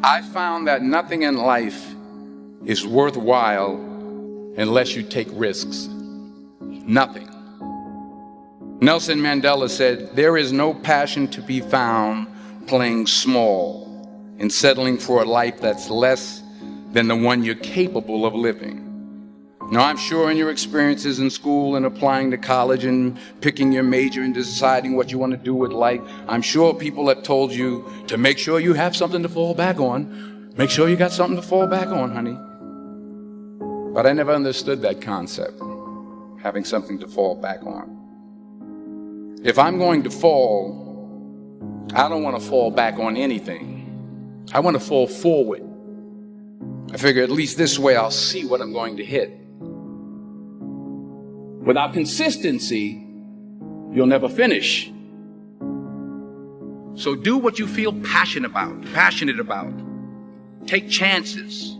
I found that nothing in life is worthwhile unless you take risks. Nothing. Nelson Mandela said, "There is no passion to be found playing small and settling for a life that's less than the one you're capable of living." Now, I'm sure in your experiences in school and applying to college and picking your major and deciding what you want to do with life, I'm sure people have told you to make sure you have something to fall back on. Make sure you got something to fall back on, honey. But I never understood that concept, having something to fall back on. If I'm going to fall, I don't want to fall back on anything. I want to fall forward. I figure at least this way I'll see what I'm going to hit. Without consistency, you'll never finish. So do what you feel passionate about. Take chances.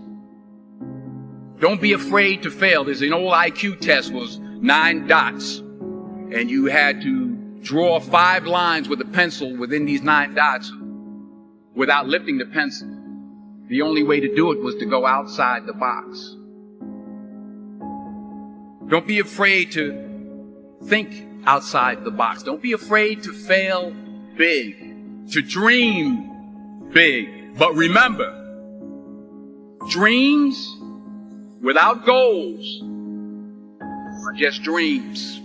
Don't be afraid to fail. There's an old IQ test, was 9 dots, and you had to draw 5 lines with a pencil within these 9 dots without lifting the pencil. The only way to do it was to go outside the box. Don't be afraid to think outside the box. Don't be afraid to fail big, to dream big. But remember, dreams without goals are just dreams.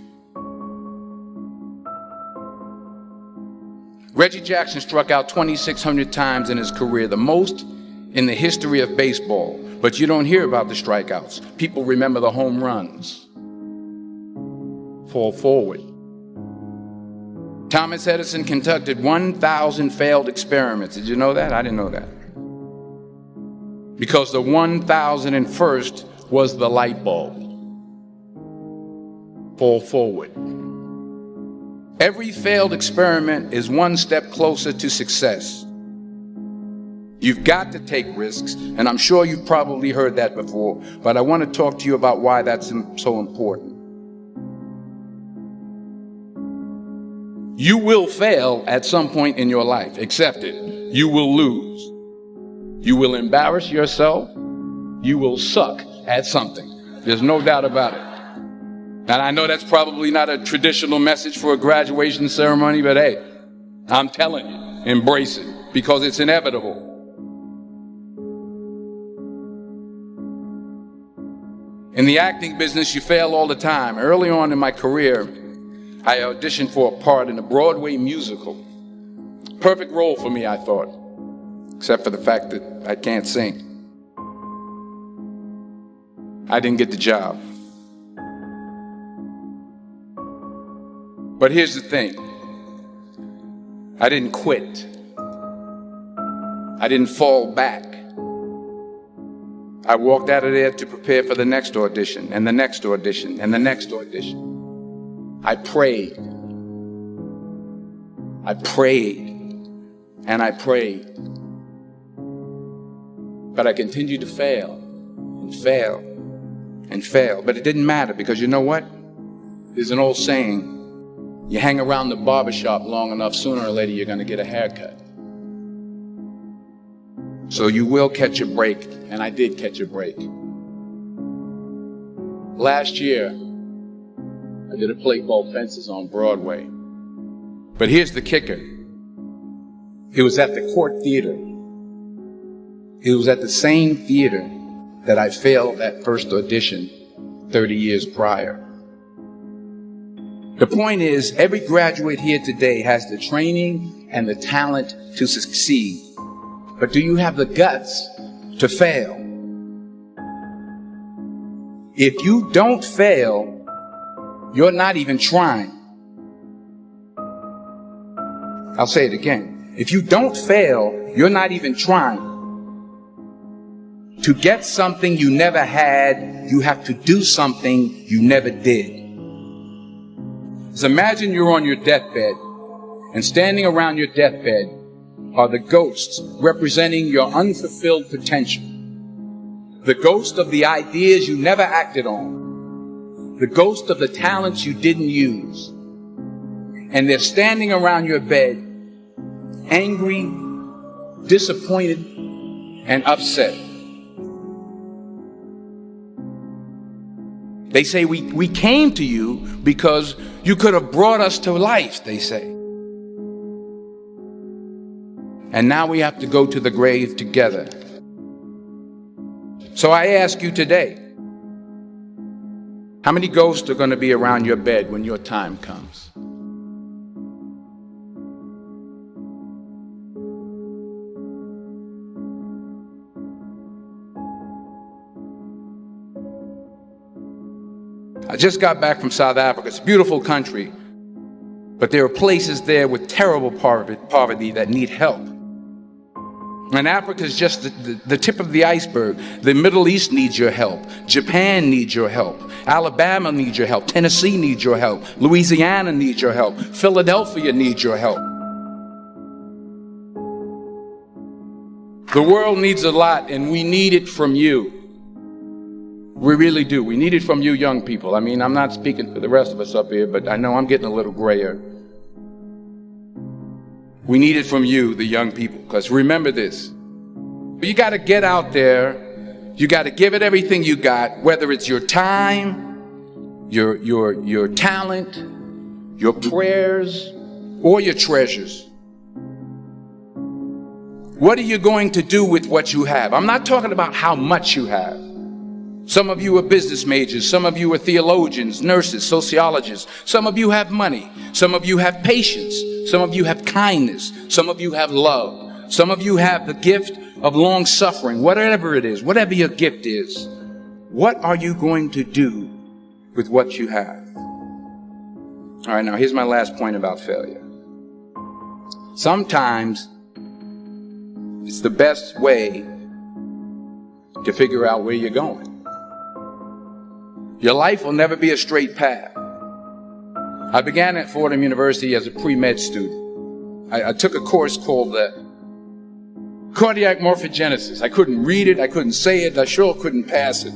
Reggie Jackson struck out 2,600 times in his career, the most in the history of baseball. But you don't hear about the strikeouts. People remember the home runs. Fall forward. Thomas Edison conducted 1,000 failed experiments. Did you know that? I didn't know that. Because the 1,001st was the light bulb. Fall forward. Every failed experiment is one step closer to success. You've got to take risks, and I'm sure you've probably heard that before, but I want to talk to you about why that's so important. You will fail at some point in your life. Accept it. You will lose. You will embarrass yourself. You will suck at something. There's no doubt about it. And I know that's probably not a traditional message for a graduation ceremony, but hey, I'm telling you, embrace it, because it's inevitable. In the acting business, you fail all the time. Early on in my career, I auditioned for a part in a Broadway musical. Perfect role for me, I thought, except for the fact that I can't sing. I didn't get the job. But here's the thing. I didn't quit. I didn't fall back. I walked out of there to prepare for the next audition, and the next audition, and the next audition. I prayed. I prayed. And I prayed. But I continued to fail, and fail, and fail. But it didn't matter, because you know what? There's an old saying, you hang around the barbershop long enough, sooner or later you're going to get a haircut. So you will catch a break, and I did catch a break. Last year, I did a play called Fences on Broadway. But here's the kicker. It was at the Court Theater. It was at the same theater that I failed that first audition 30 years prior. The point is, every graduate here today has the training and the talent to succeed. But do you have the guts to fail? If you don't fail, you're not even trying. I'll say it again. If you don't fail, you're not even trying. To get something you never had, you have to do something you never did. So imagine you're on your deathbed, and standing around your deathbed are the ghosts representing your unfulfilled potential. The ghost of the ideas you never acted on. The ghost of the talents you didn't use. And they're standing around your bed, angry, disappointed, and upset. They say we came to you because you could have brought us to life, they say. And now we have to go to the grave together. So I ask you today, how many ghosts are going to be around your bed when your time comes? I just got back from South Africa. It's a beautiful country, but there are places there with terrible poverty that need help. And Africa is just the tip of the iceberg. The Middle East needs your help. Japan needs your help. Alabama needs your help. Tennessee needs your help. Louisiana needs your help. Philadelphia needs your help. The world needs a lot, and we need it from you. We really do. We need it from you young people. I mean, I'm not speaking for the rest of us up here, but I know I'm getting a little grayer. We need it from you, the young people, because remember this. You got to get out there. You got to give it everything you got, whether it's your time, your talent, your prayers, or your treasures. What are you going to do with what you have? I'm not talking about how much you have. Some of you are business majors. Some of you are theologians, nurses, sociologists. Some of you have money. Some of you have patience. Some of you have kindness. Some of you have love. Some of you have the gift of long suffering. Whatever it is, whatever your gift is, what are you going to do with what you have? All right, now here's my last point about failure. Sometimes it's the best way to figure out where you're going. Your life will never be a straight path. I began at Fordham University as a pre-med student. I took a course called cardiac morphogenesis. I couldn't read it, I couldn't say it, I sure couldn't pass it.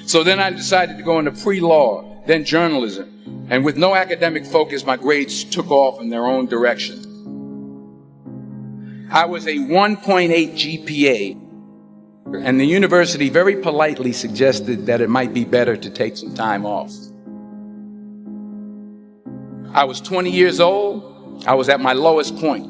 So then I decided to go into pre-law, then journalism. And with no academic focus, my grades took off in their own direction. I was a 1.8 GPA. And the university very politely suggested that it might be better to take some time off. I was 20 years old. I was at my lowest point.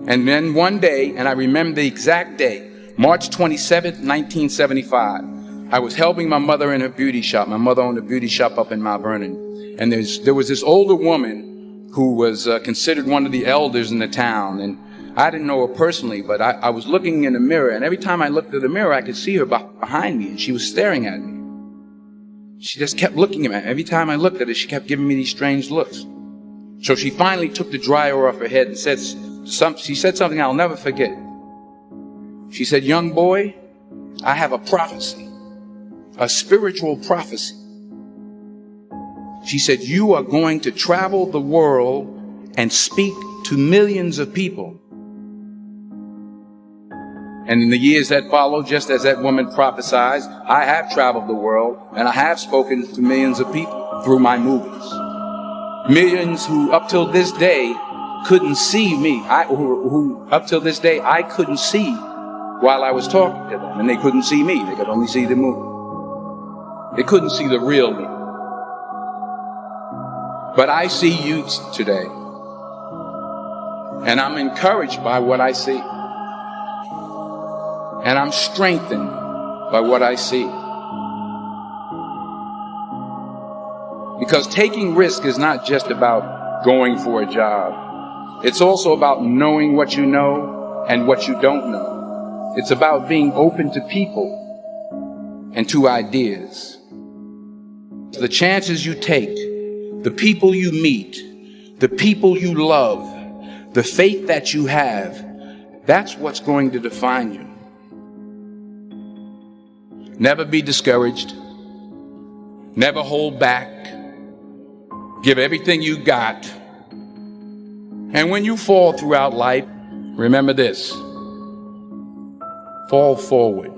And then one day, and I remember the exact day, March 27th, 1975, I was helping my mother in her beauty shop. My mother owned a beauty shop up in Mount Vernon. And there was this older woman who was considered one of the elders in the town. And I didn't know her personally, but I was looking in the mirror, and every time I looked at the mirror, I could see her behind me, and she was staring at me. She just kept looking at me. Every time I looked at her, she kept giving me these strange looks. So she finally took the dryer off her head and she said something I'll never forget. She said, "Young boy, I have a prophecy, a spiritual prophecy." She said, "You are going to travel the world and speak to millions of people." And in the years that followed, just as that woman prophesied, I have traveled the world and I have spoken to millions of people through my movies. Millions who up till this day couldn't see me. Who up till this day I couldn't see while I was talking to them. And they couldn't see me. They could only see the movie. They couldn't see the real me. But I see you today. And I'm encouraged by what I see. And I'm strengthened by what I see. Because taking risk is not just about going for a job. It's also about knowing what you know and what you don't know. It's about being open to people and to ideas. The chances you take, the people you meet, the people you love, the faith that you have, that's what's going to define you. Never be discouraged. Never hold back. Give everything you got. And when you fall throughout life, remember this: fall forward.